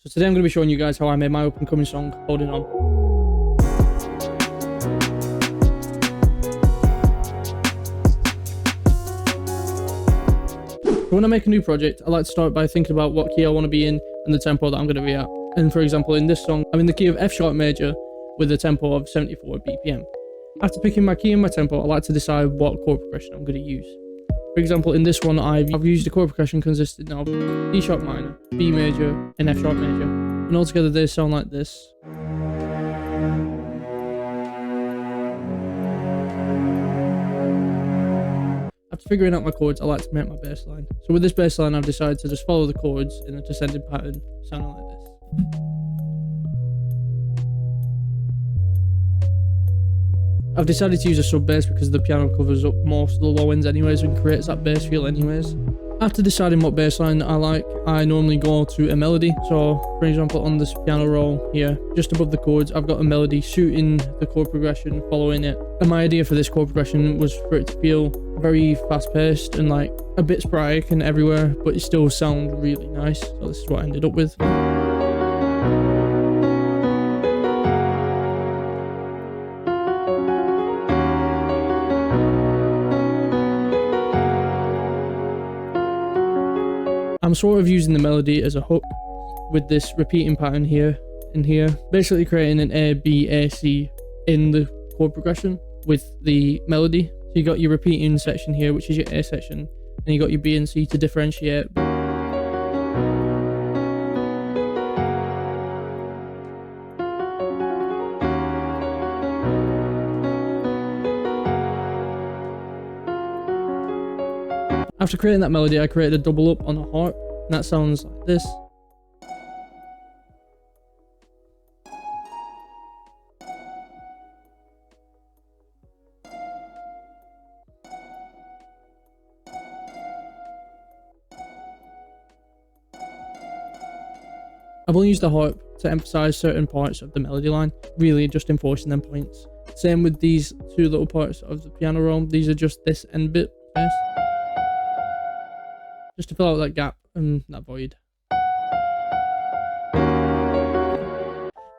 So today I'm going to be showing you guys how I made my up and coming song, Holding On. So when I make a new project, I like to start by thinking about what key I want to be in and the tempo that I'm going to be at. And for example, in this song, I'm in the key of F sharp major with a tempo of 74 BPM. After picking my key and my tempo, I like to decide what chord progression I'm going to use. For example, in this one, I've used a chord progression consisting of D sharp minor, B major, and F sharp major. And altogether they sound like this. After figuring out my chords, I like to make my bass line. So with this bass line, I've decided to just follow the chords in a descending pattern, sounding like this. I've decided to use a sub bass because the piano covers up most of the low ends anyways and creates that bass feel anyways. After deciding what bass line I like, I normally go to a melody. So for example, on this piano roll here, just above the chords, I've got a melody suiting the chord progression, following it. And my idea for this chord progression was for it to feel very fast paced and like a bit sporadic and everywhere, but it still sound really nice. So this is what I ended up with. I'm sort of using the melody as a hook with this repeating pattern here and here, basically creating an A, B, A, C in the chord progression with the melody. So you got your repeating section here, which is your A section, and you got your B and C to differentiate. After creating that melody, I created a double up on a harp, and that sounds like this. I've only used the harp to emphasize certain parts of the melody line, really just enforcing them points. Same with these two little parts of the piano roll, these are just this end bit, just to fill out that gap and that void.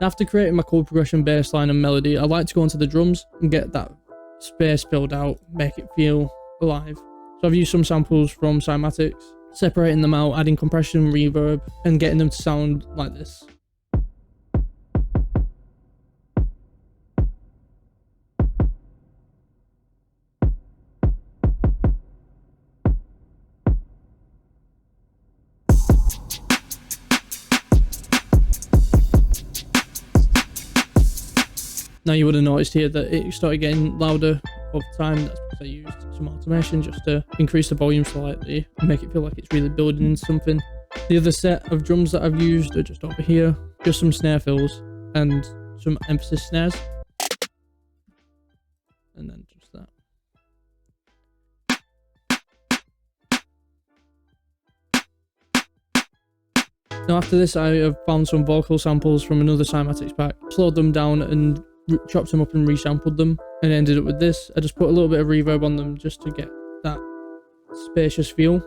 After creating my chord progression, bass line and melody, I like to go onto the drums and get that space filled out, make it feel alive. So I've used some samples from cymatics, separating them out, adding compression, reverb, and getting them to sound like this. Now you would have noticed here that it started getting louder over time. That's because I used some automation just to increase the volume slightly and make it feel like it's really building into something. The other set of drums that I've used are just over here, just some snare fills and some emphasis snares. And then just that. Now after this, I have found some vocal samples from another cymatics pack, slowed them down and chopped them up and resampled them, and ended up with this. I just put a little bit of reverb on them just to get that spacious feel.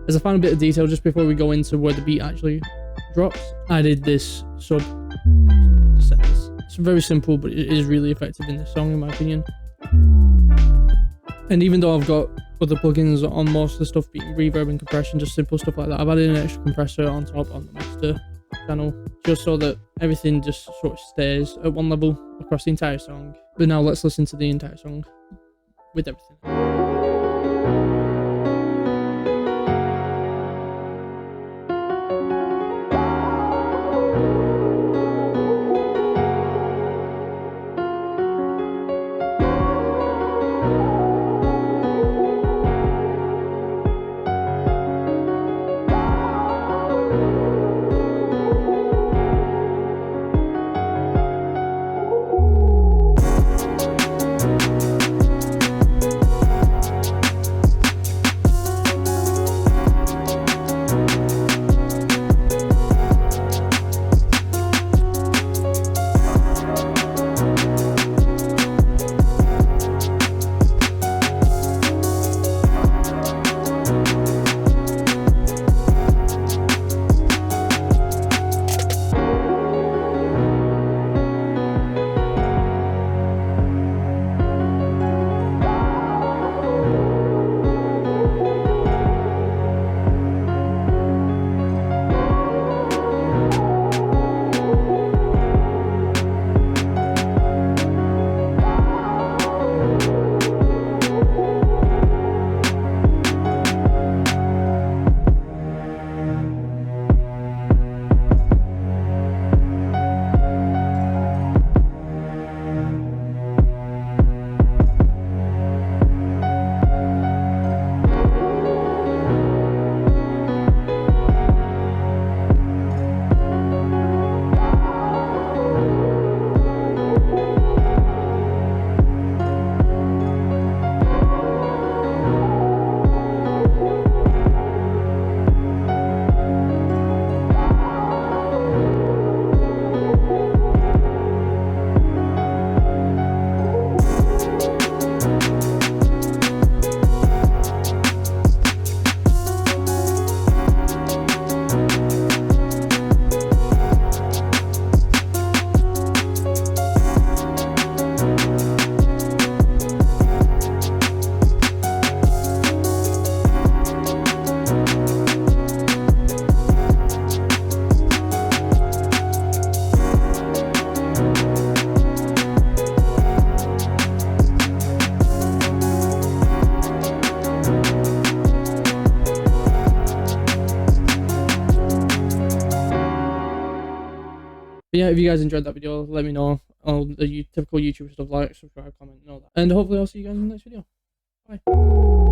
As a final bit of detail, just before we go into where the beat actually drops, I did this sub sentence. It's very simple, but it is really effective in this song, in my opinion. And even though I've got other plugins on most of the stuff, being reverb and compression, just simple stuff like that, I've added an extra compressor on top on the master channel, just so that everything just sort of stays at one level across the entire song. But now let's listen to the entire song with everything. But yeah, if you guys enjoyed that video, let me know. All the typical YouTube stuff, like, subscribe, comment, and all that. And hopefully I'll see you guys in the next video. Bye.